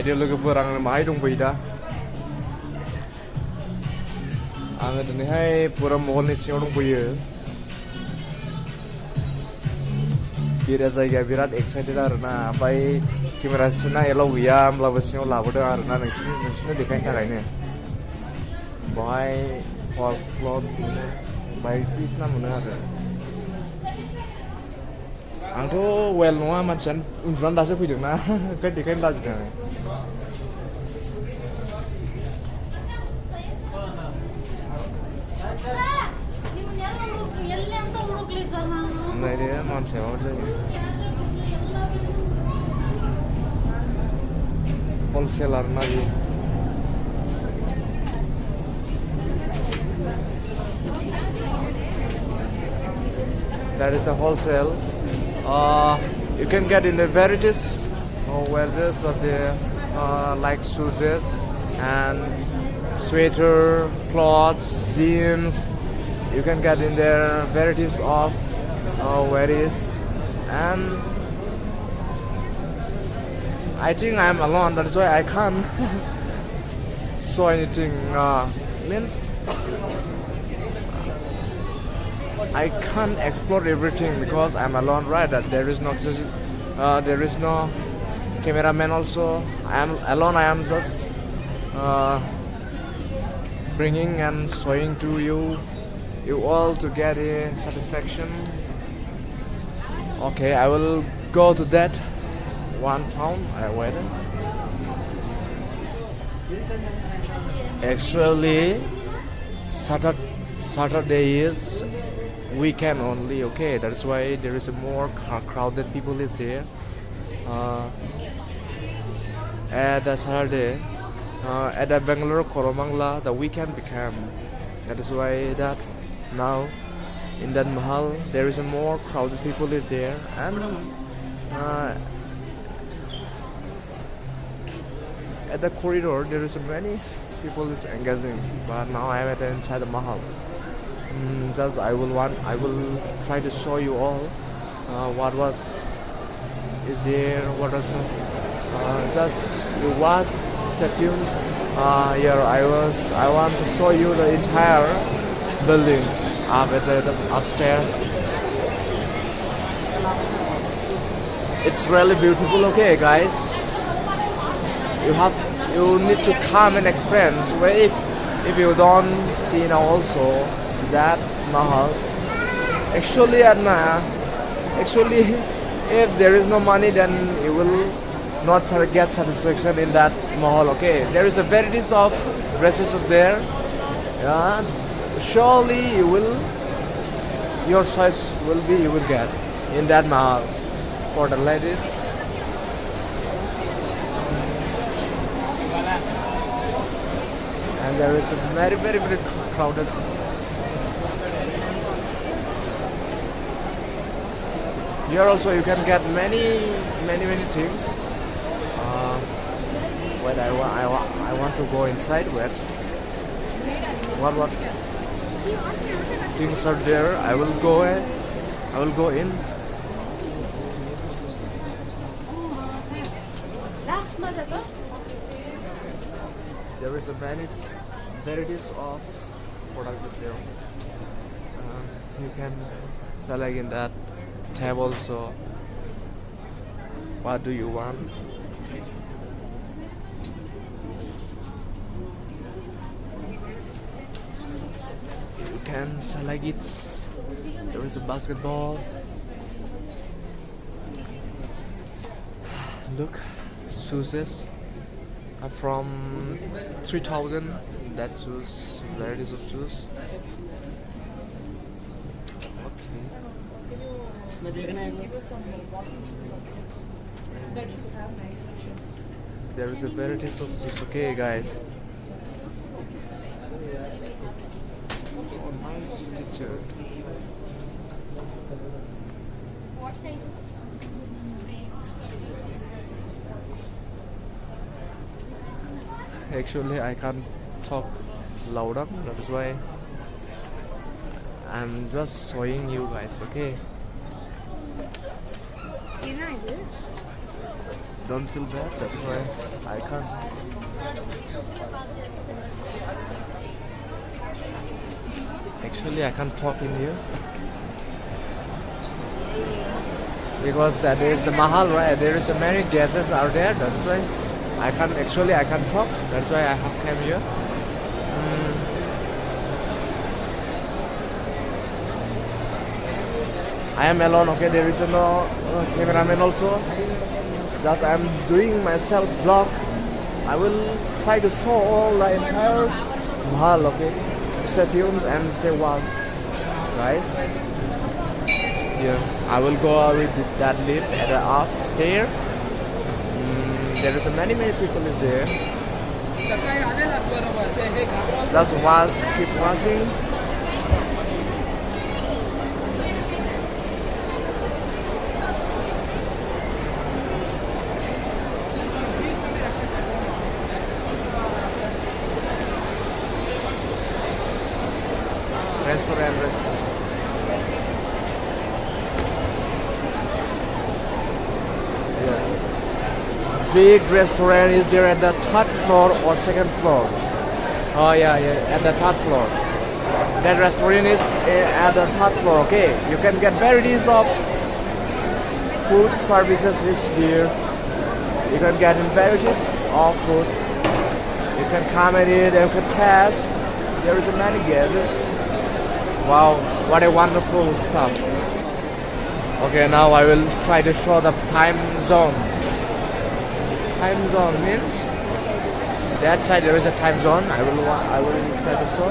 Idea लोगोफोर आं माहाय दंफैयो दा आङो दिनैहाय पुरा महलनि सिङाव दंफैयो बेरा जायगाया बिराद एक्साइटेड आरोना ओमफ्राय केमेरा सिना एलाव गैया होमब्लाबो सिङाव लाबोदों आरोना नोंसिनो देखायनो थाखायनो बहाय फग क्लथ मोनो बायदिसिना मोनो आरो आंथ' वेल नङा मानसियानो उन्दुनानै दासो फैदोंना ओंखायनो देखायनो लाजिदों आं नायदो मानसिया माबायदि जायो हलसेल आरोना बियो That is the wholesale. You can get in the varieties wares of the like shoes and sweater, clothes, jeans. You can get in there varieties of varies and I think I'm alone. That's why I can't show anything. Means. I can't explore everything because I'm alone, right? That there is no cameraman also. I am alone. I am just bringing and showing to you all to get a satisfaction. Okay, I will go to that one town. Wait. Actually, Saturday is weekend only, okay, that's why there is a more crowded people is there at the Saturday at the Bangalore Koromangla the weekend became that is why that now in that mahal there is a more crowded people is there and at the corridor there is many people is engaging but now I am at the inside the mahal. Just I will try to show you all what is there, what is not. Just you watch, stay tuned. Here I want to show you the entire buildings up at the upstairs. It's really beautiful, okay, guys. You need to come and experience. Well, if you don't see now also. That mahal actually if there is no money then you will not get satisfaction in that mahal, okay, there is a varieties of dresses there, yeah, surely your choice will be you will get in that mahal for the ladies. And there is a very very very crowded. Here also you can get many things. Wait, I want to go inside. Where? What things are there? I will go in. There is a many varieties of products there. You can select in that tab also. What do you want? You can select it. There is a basketball. Look, shoes are from 3,000. That shoes, varieties of shoes. There is a varieties of shoes, okay, guys. Oh, nice teacher. What size? Actually, I can't talk louder. That is why I'm just showing you guys, okay. don't feel bad. That's why I can't. Actually, I can't talk in here because that is the Mahal, right? There is so many guests out there. That's why I can't. Actually, I can't talk. That's why I have come here. I am alone. Okay, there is no cameraman also. Just I'm doing myself vlog. I will try to show all the entire Mahal. Okay, stay tuned and stay watch, guys. Here, I will go with that lift at the upstairs. There is many people is there. Just watch, keep watching. Restaurant. Yeah. Big restaurant is there at the third floor or second floor. Oh yeah, at the third floor. That restaurant is at the third floor. Okay, you can get varieties of food services is there. You can get varieties of food. You can come and eat. You can test. There is a many guests. Wow, what a wonderful stuff. Okay, now I will try to show the time zone. Time zone means that side there is a time zone. I will try to show.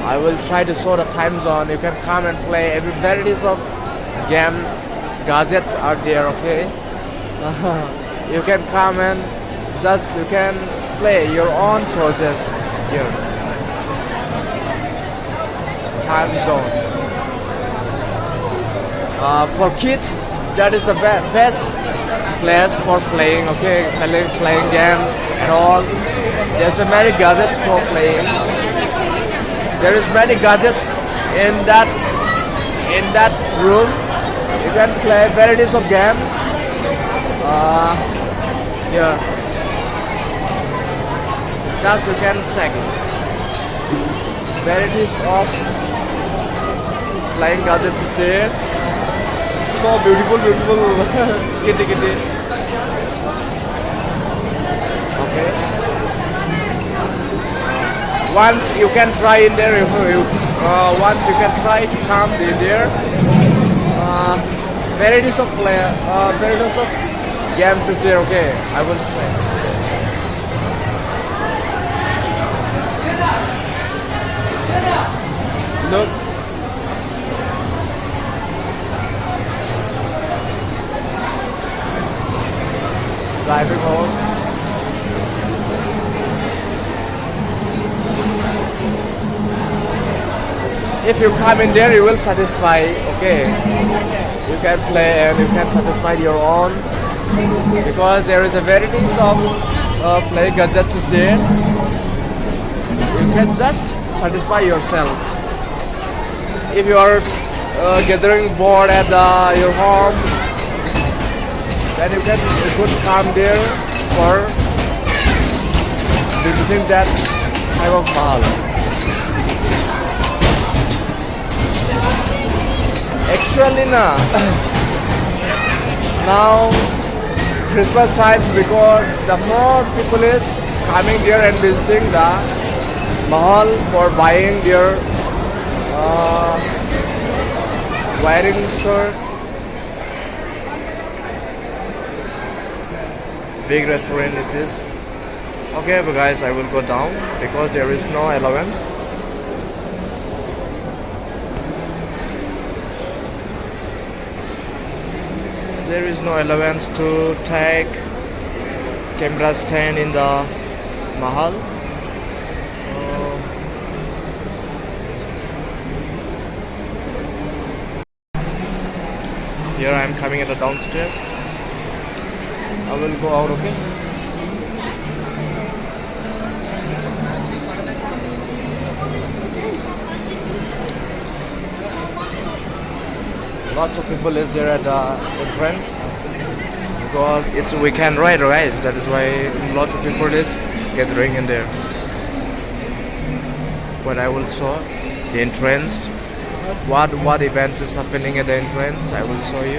I will try to show the time zone. You can come and play every varieties of games, gadgets are there. Okay, you can come and just you can play your own choices here. Time zone. For kids, that is the best place for playing. Okay, playing games and all. There's a many gadgets for playing. There is many gadgets in that room. You can play varieties of games. Yeah. Just you can check it. Varieties of flying gadgets is there. So beautiful. Kitty. Okay. Once you can try in there, once you can try to come in there. Varieties of varieties of games is there. Okay, I will say. Look. Driving home. If you come in there, you will satisfy. Okay, you can play and you can satisfy your own because there is a varieties of play gadgets is there. You can just satisfy yourself. If you are gathering bored at your home, then you could come there for visiting that type of Mahal. Actually, now Christmas time because the more people is coming there and visiting the Mahal for buying their wearing shirts. Big restaurant is this. Okay, but guys, I will go down because there is no allowance. There is no allowance to take camera stand in the Mahal. Here I am coming at the downstairs. I will go out, okay? Lots of people is there at the entrance. because it's a weekend, right, guys? That is why lots of people is gathering in there. But I will show the entrance. What events is happening at the entrance? I will show you.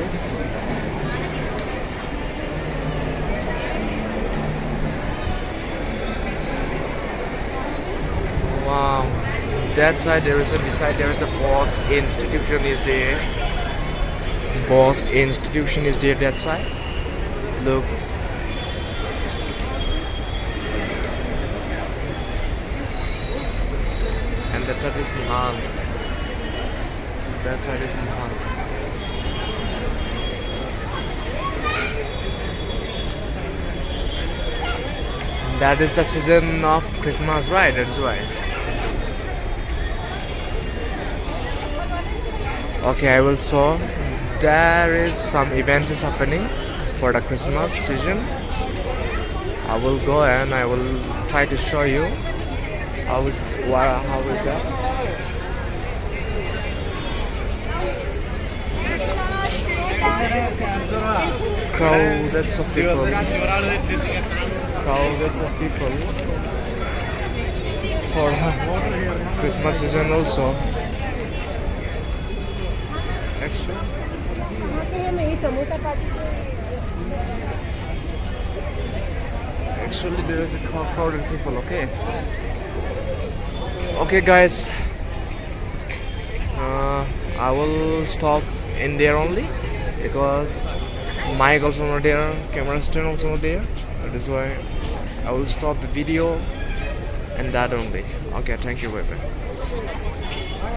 Wow, that side there is a beside there is a Boss institution is there. Boss institution is there that side. Look. And that side is Mahal. That side is Mahal. That is the season of Christmas, right? That's right. Okay, I will show. There is some events is happening for the Christmas season. I will go and I will try to show you how is that. Crowds of people. Crowds of people for Christmas season also. Actually, there is a crowd of people. Okay, guys. I will stop in there only because mic also not there, camera stand also not there. That is why I will stop the video and that only. Okay, thank you, bye bye.